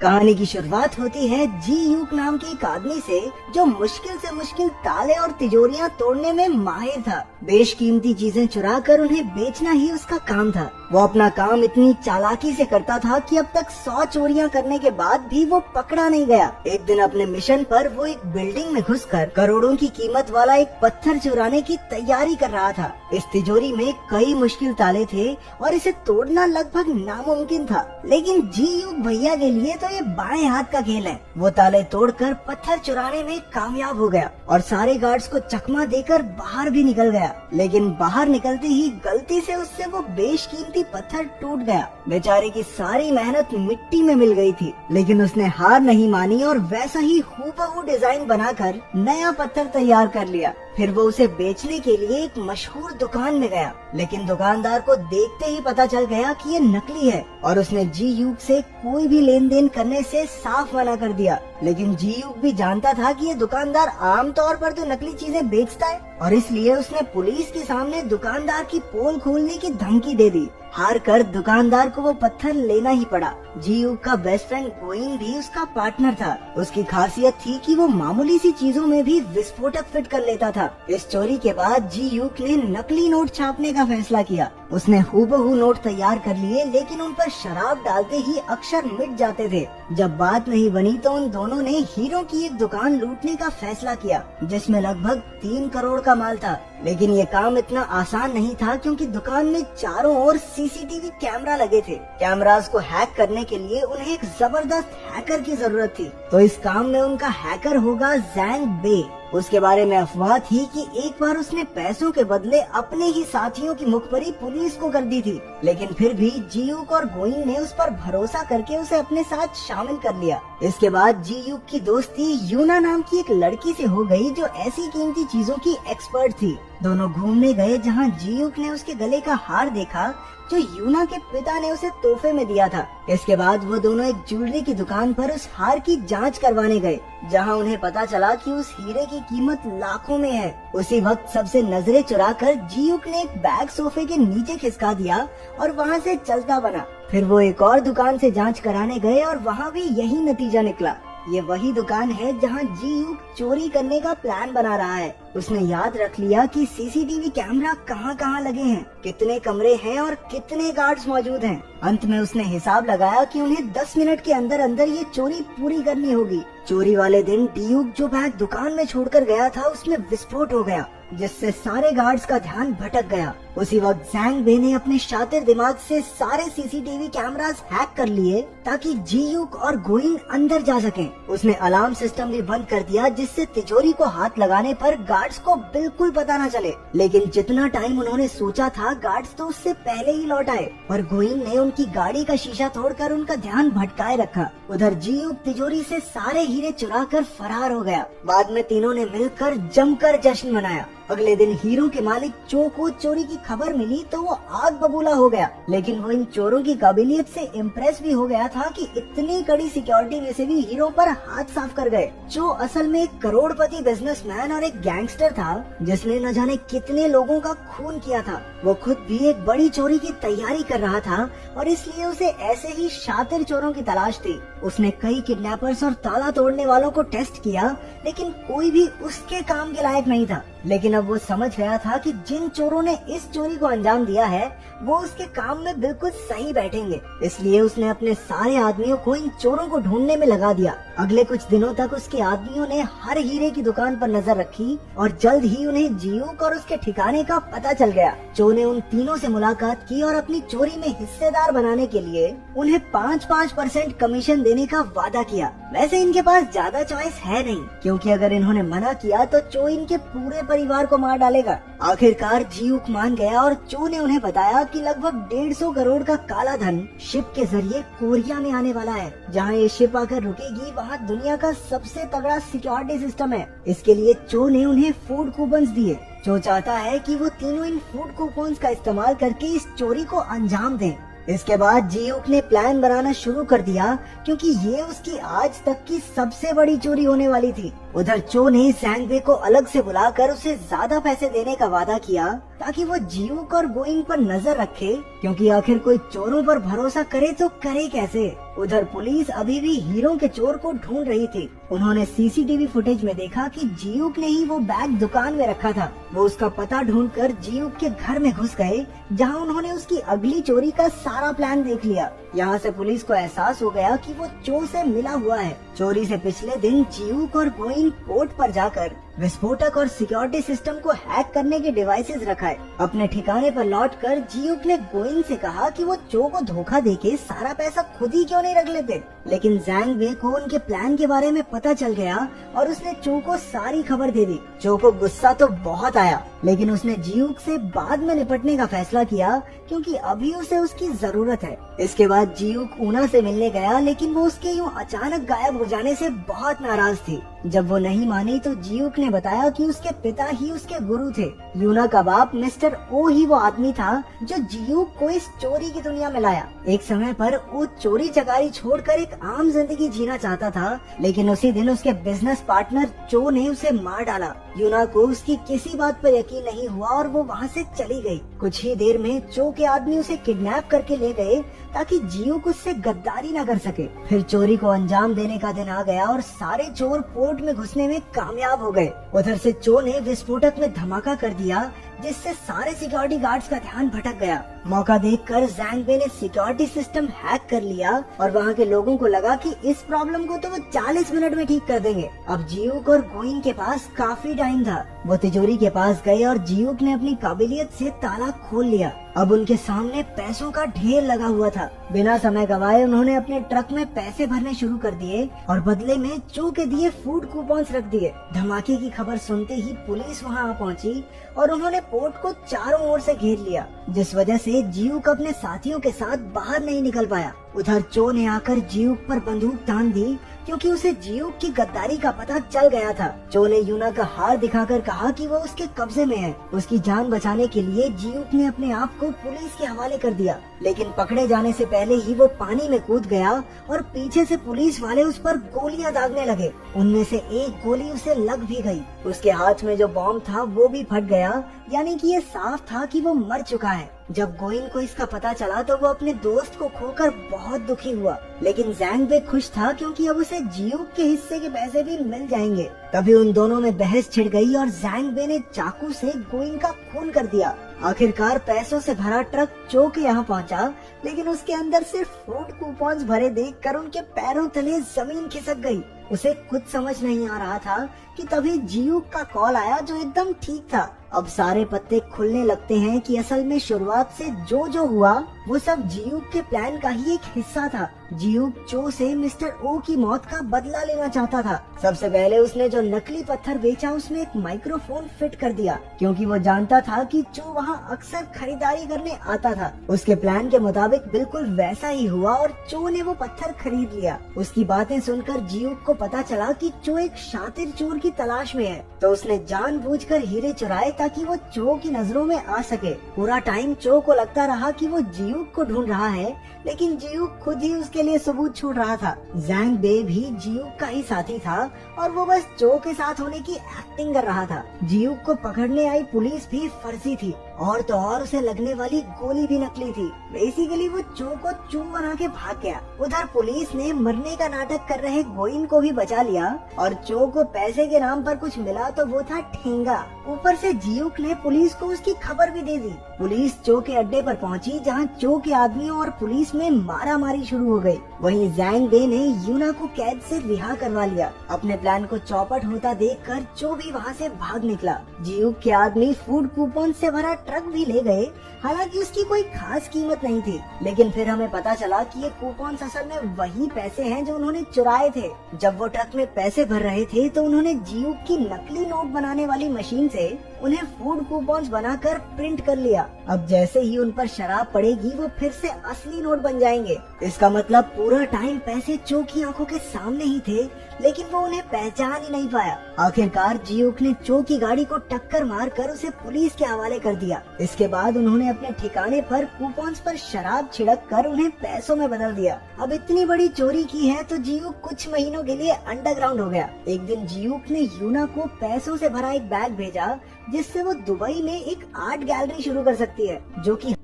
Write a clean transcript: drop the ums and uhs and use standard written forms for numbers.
कहानी की शुरुआत होती है जी यूक नाम के एक आदमी से, जो मुश्किल से मुश्किल ताले और तिजोरियां तोड़ने में माहिर था। बेशकीमती चीजें चुरा कर उन्हें बेचना ही उसका काम था। वो अपना काम इतनी चालाकी से करता था कि अब तक 100 चोरियां करने के बाद भी वो पकड़ा नहीं गया। एक दिन अपने मिशन पर वो एक बिल्डिंग में घुसकर करोड़ों की कीमत वाला एक पत्थर चुराने की तैयारी कर रहा था। इस तिजोरी में कई मुश्किल ताले थे और इसे तोड़ना लगभग नामुमकिन था, लेकिन जी यूक भैया के लिए तो ये बाएं हाथ का खेल है। वो ताले तोड़कर पत्थर चुराने में कामयाब हो गया और सारे गार्ड्स को चकमा देकर बाहर भी निकल गया। लेकिन बाहर निकलते ही गलती से उससे वो बेशकीमती पत्थर टूट गया। बेचारे की सारी मेहनत मिट्टी में मिल गई थी, लेकिन उसने हार नहीं मानी और वैसा ही हूबहू डिजाइन बनाकर नया पत्थर तैयार कर लिया। फिर वो उसे बेचने के लिए एक मशहूर दुकान में गया, लेकिन दुकानदार को देखते ही पता चल गया कि ये नकली है और उसने जी यूक से कोई भी लेन देन करने से साफ मना कर दिया। लेकिन जी यूक भी जानता था कि ये दुकानदार आमतौर पर तो नकली चीजें बेचता है और इसलिए उसने पुलिस के सामने दुकानदार की पोल खोलने की धमकी दे दी। हार कर दुकानदार को वो पत्थर लेना ही पड़ा। जी यूक का बेस्ट फ्रेंड गोइंग भी उसका पार्टनर था। उसकी खासियत थी कि वो मामूली सी चीजों में भी विस्फोटक फिट कर लेता था। इस चोरी के बाद जी यूक ने नकली नोट छापने का फैसला किया। उसने हूबहू नोट तैयार कर लिए, लेकिन उन पर शराब डालते ही अक्षर मिट जाते थे। जब बात नहीं बनी तो उन दोनों ने हीरो की एक दुकान लूटने का फैसला किया, जिसमें लगभग 3 करोड़ का माल था। लेकिन ये काम इतना आसान नहीं था, क्योंकि दुकान में चारों ओर सीसीटीवी कैमरा लगे थे। कैमरास को हैक करने के लिए उन्हें एक जबरदस्त हैकर की जरूरत थी। तो इस काम में उनका हैकर होगा ज़ैंग बे। उसके बारे में अफवाह थी कि एक बार उसने पैसों के बदले अपने ही साथियों की मुखबरी पुलिस को कर दी थी, लेकिन फिर भी जी यूक और गोइंग ने उस पर भरोसा करके उसे अपने साथ शामिल कर लिया। इसके बाद जी यूक की दोस्ती यूना नाम की एक लड़की से हो गई, जो ऐसी कीमती चीजों की एक्सपर्ट थी। दोनों घूमने गए, जहाँ जी यूक ने उसके गले का हार देखा जो यूना के पिता ने उसे तोहफे में दिया था। इसके बाद वो दोनों एक ज्वेलरी की दुकान पर उस हार की जांच करवाने गए, जहां उन्हें पता चला कि उस हीरे की कीमत लाखों में है। उसी वक्त सबसे नजरें चुराकर जी यूक ने एक बैग सोफे के नीचे खिसका दिया और वहां से चलता बना। फिर वो एक और दुकान से जांच कराने गए और वहां भी यही नतीजा निकला। ये वही दुकान है जहां जी यूक चोरी करने का प्लान बना रहा है। उसने याद रख लिया कि सीसीटीवी कैमरा कहाँ लगे हैं, कितने कमरे हैं और कितने गार्ड्स मौजूद हैं। अंत में उसने हिसाब लगाया कि उन्हें 10 मिनट के अंदर अंदर ये चोरी पूरी करनी होगी। चोरी वाले दिन डी यूक जो बैग दुकान में छोड़कर गया था, उसमें विस्फोट हो गया, जिससे सारे गार्ड्स का ध्यान भटक गया। उसी वक्त ज़ैंग बे ने अपने शातिर दिमाग से सारे सीसीटीवी कैमरास हैक कर लिए, ताकि जी यूक और गोइंग अंदर जा सकें। उसने अलार्म सिस्टम भी बंद कर दिया, जिससे तिजोरी को हाथ लगाने पर गार्ड्स को बिल्कुल पता न चले। लेकिन जितना टाइम उन्होंने सोचा था, गार्ड्स तो उससे पहले ही लौट आए और गोइंग ने उनकी गाड़ी का शीशा तोड़कर उनका ध्यान भटकाए रखा। उधर जी यूक तिजोरी से सारे हीरे चुराकर फरार हो गया। बाद में तीनों ने मिलकर जमकर जश्न मनाया। अगले दिन हीरो के मालिक चो को चोरी की खबर मिली तो वो आग बबूला हो गया, लेकिन वो इन चोरों की काबिलियत से इम्प्रेस भी हो गया था कि इतनी कड़ी सिक्योरिटी में से भी हीरो पर हाथ साफ कर गए। चो असल में एक करोड़पति बिजनेसमैन और एक गैंगस्टर था, जिसने न जाने कितने लोगों का खून किया था। वो खुद भी एक बड़ी चोरी की तैयारी कर रहा था और इसलिए उसे ऐसे ही शातिर चोरों की तलाश थी। उसने कई किडनैपर्स और ताला तोड़ने वालों को टेस्ट किया, लेकिन कोई भी उसके काम के लायक नहीं था। लेकिन अब वो समझ गया था कि जिन चोरों ने इस चोरी को अंजाम दिया है, वो उसके काम में बिल्कुल सही बैठेंगे। इसलिए उसने अपने सारे आदमियों को इन चोरों को ढूंढने में लगा दिया। अगले कुछ दिनों तक उसके आदमियों ने हर हीरे की दुकान पर नजर रखी और जल्द ही उन्हें जी यूक और उसके ठिकाने का पता चल गया। चो ने उन तीनों से मुलाकात की और अपनी चोरी में हिस्सेदार बनाने के लिए उन्हें 5% कमीशन देने का वादा किया। वैसे इनके पास ज्यादा चॉइस है नहीं, क्योंकि अगर इन्होंने मना किया तो चो इनके पूरे परिवार को मार डालेगा। आखिरकार जी यूक मान गया और चो ने उन्हें बताया कि लगभग 150 करोड़ का काला धन शिप के जरिए कोरिया में आने वाला है। जहां ये शिप आकर रुकेगी, वहां दुनिया का सबसे तगड़ा सिक्योरिटी सिस्टम है। इसके लिए चो ने उन्हें फूड कूपन्स दिए। चो चाहता है कि वो तीनों इन फूड कूपन्स का इस्तेमाल करके इस चोरी को अंजाम दें। इसके बाद जियूक ने प्लान बनाना शुरू कर दिया क्योंकि ये उसकी आज तक की सबसे बड़ी चोरी होने वाली थी। उधर चो ने जैंग बे को अलग से बुलाकर उसे ज्यादा पैसे देने का वादा किया ताकि वो जियूक और गोइंग पर नजर रखे, क्योंकि आखिर कोई चोरों पर भरोसा करे तो करे कैसे। उधर पुलिस अभी भी हीरो के चोर को ढूंढ रही थी। उन्होंने सीसीटीवी फुटेज में देखा कि जियूक ने ही वो बैग दुकान में रखा था। वो उसका पता ढूंढकर जियूक के घर में घुस गए, जहां उन्होंने उसकी अगली चोरी का सारा प्लान देख लिया। यहाँ से पुलिस को एहसास हो गया कि वो चो से मिला हुआ है। चोरी से पिछले दिन जियूक और गोइंग पोर्ट पर जाकर विस्फोटक और सिक्योरिटी सिस्टम को हैक करने के डिवाइसेस रखाए। अपने ठिकाने पर लौटकर जियूक ने गोइंग से कहा कि वो चो को धोखा देके सारा पैसा खुद ही क्यों नहीं रख लेते, लेकिन जैंग बे को उनके प्लान के बारे में पता चल गया और उसने चो को सारी खबर दे दी। चो को गुस्सा तो बहुत आया, लेकिन उसने जियूक से बाद में निपटने का फैसला किया क्योंकि अभी उसे उसकी जरूरत है। इसके बाद जियूक ऊना से मिलने गया, लेकिन वो उसके यूं अचानक गायब हो जाने से बहुत नाराज थी। जब वो नहीं मानी तो जियूक ने बताया कि उसके पिता ही उसके गुरु थे। यूना का बाप मिस्टर ओ ही वो आदमी था जो जियूक को इस चोरी की दुनिया में लाया। एक समय पर वो चोरी चकारी छोड़कर एक आम जिंदगी जीना चाहता था, लेकिन उसी दिन उसके बिजनेस पार्टनर चो ने उसे मार डाला। यूना को उसकी किसी बात पर यकीन नहीं हुआ और वो वहाँ से चली गई। कुछ ही देर में चो के आदमी उसे किडनैप करके ले गए ताकि जियूक उससे गद्दारी न कर सके। फिर चोरी को अंजाम देने का दिन आ गया और सारे चोर पोर्ट में घुसने में कामयाब हो गए। उधर से चो ने विस्फोटक में धमाका कर दिया, जिससे सारे सिक्योरिटी गार्ड्स का ध्यान भटक गया। मौका देखकर जैंग बे ने सिक्योरिटी सिस्टम हैक कर लिया और वहाँ के लोगों को लगा कि इस प्रॉब्लम को तो वो 40 मिनट में ठीक कर देंगे। अब जियूक और गोइंग के पास काफी टाइम था। वो तिजोरी के पास गए और जियूक ने अपनी काबिलियत से ताला खोल लिया। अब उनके सामने पैसों का ढेर लगा हुआ था। बिना समय गवाए उन्होंने अपने ट्रक में पैसे भरने शुरू कर दिए और बदले में चो के दिए फूड कूपन्स रख दिए। धमाके की खबर सुनते ही पुलिस वहां आ पहुंची और उन्होंने पोर्ट को चारों ओर से घेर लिया, जिस वजह से जियूक अपने साथियों के साथ बाहर नहीं निकल पाया। उधर चो ने आकर जियूक पर बंदूक तान दी क्योंकि उसे जियूक की गद्दारी का पता चल गया था। चो ने यूना का हार दिखाकर कहा कि वो उसके कब्जे में है। उसकी जान बचाने के लिए जियूक ने अपने आप को पुलिस के हवाले कर दिया, लेकिन पकड़े जाने से पहले ही वो पानी में कूद गया और पीछे से पुलिस वाले उस पर गोलियां दागने लगे। उनमें से एक गोली उसे लग भी गई। उसके हाथ में जो बॉम्ब था वो भी फट गया, यानी कि ये साफ था कि वो मर चुका है। जब गोइंग को इसका पता चला तो वो अपने दोस्त को खोकर बहुत दुखी हुआ, लेकिन जैंग बे खुश था क्योंकि अब उसे जियूक के हिस्से के पैसे भी मिल जाएंगे। तभी उन दोनों में बहस छिड़ गई और जैंग बे ने चाकू से गोइंग का खून कर दिया। आखिरकार पैसों से भरा ट्रक चो के यहाँ पहुँचा, लेकिन उसके अंदर सिर्फ फूड कूपन्स भरे देखकर उनके पैरों तले जमीन खिसक गई। उसे खुद समझ नहीं आ रहा था कि तभी जियूक का कॉल आया, जो एकदम ठीक था। अब सारे पत्ते खुलने लगते हैं कि असल में शुरुआत से जो हुआ वो सब जियूक के प्लान का ही एक हिस्सा था। जियूक चो से मिस्टर ओ की मौत का बदला लेना चाहता था। सबसे पहले उसने जो नकली पत्थर बेचा उसमें एक माइक्रोफोन फिट कर दिया, क्योंकि वो जानता था कि चो वहाँ अक्सर खरीदारी करने आता था। उसके प्लान के मुताबिक बिल्कुल वैसा ही हुआ और चो ने वो पत्थर खरीद लिया। उसकी बातें सुनकर जियूक को पता चला कि चो एक शातिर चोर की तलाश में है, तो उसने जानबूझकर हीरे चुराए ताकि वो चो की नजरों में आ सके। पूरा टाइम चो को लगता रहा कि वो जियूक को ढूंढ रहा है, लेकिन जियूक खुद ही उसके लिए सबूत छोड़ रहा था। जैंग बे भी जियूक का ही साथी था और वो बस चो के साथ होने की एक्टिंग कर रहा था। जियूक को पकड़ने आई पुलिस भी फर्जी थी, और तो और उसे लगने वाली गोली भी नकली थी। बेसिकली वो चो को चूम बना के भाग गया। उधर पुलिस ने मरने का नाटक कर रहे गोइंग को भी बचा लिया और चो को पैसे के नाम पर कुछ मिला तो वो था ठेंगा। ऊपर से जियूक ने पुलिस को उसकी खबर भी दे दी। पुलिस चो के अड्डे पर पहुंची, जहां चो के आदमियों और पुलिस में मारा मारी शुरू हो गई। वहीं जैंग बे ने यूना को कैद से रिहा करवा लिया। अपने प्लान को चौपट होता देखकर चो भी वहां से भाग निकला। जियूक के आदमी फूड कूपन से भरा ट्रक भी ले गए। हालांकि उसकी कोई खास कीमत नहीं थी, लेकिन फिर हमें पता चला कि ये कूपन असल में वही पैसे हैं जो उन्होंने चुराए थे। जब वो ट्रक में पैसे भर रहे थे तो उन्होंने जियूक की नकली नोट बनाने वाली मशीन से उन्हें फूड कूपन्स बनाकर प्रिंट कर लिया अब जैसे ही उन पर शराब पड़ेगी वो फिर से असली नोट बन जाएंगे। इसका मतलब पूरा टाइम पैसे चो की आंखों के सामने ही थे, लेकिन वो उन्हें पहचान ही नहीं पाया। आखिरकार जियूक ने चो की गाड़ी को टक्कर मारकर उसे पुलिस के हवाले कर दिया। इसके बाद उन्होंने अपने ठिकाने पर कूपन्स पर शराब छिड़क कर उन्हें पैसों में बदल दिया। अब इतनी बड़ी चोरी की है तो जियूक कुछ महीनों के लिए अंडरग्राउंड हो गया। एक दिन जियूक ने यूना को पैसों से भरा एक बैग भेजा, जिससे वो दुबई में एक आर्ट गैलरी शुरू कर सकती है, जो कि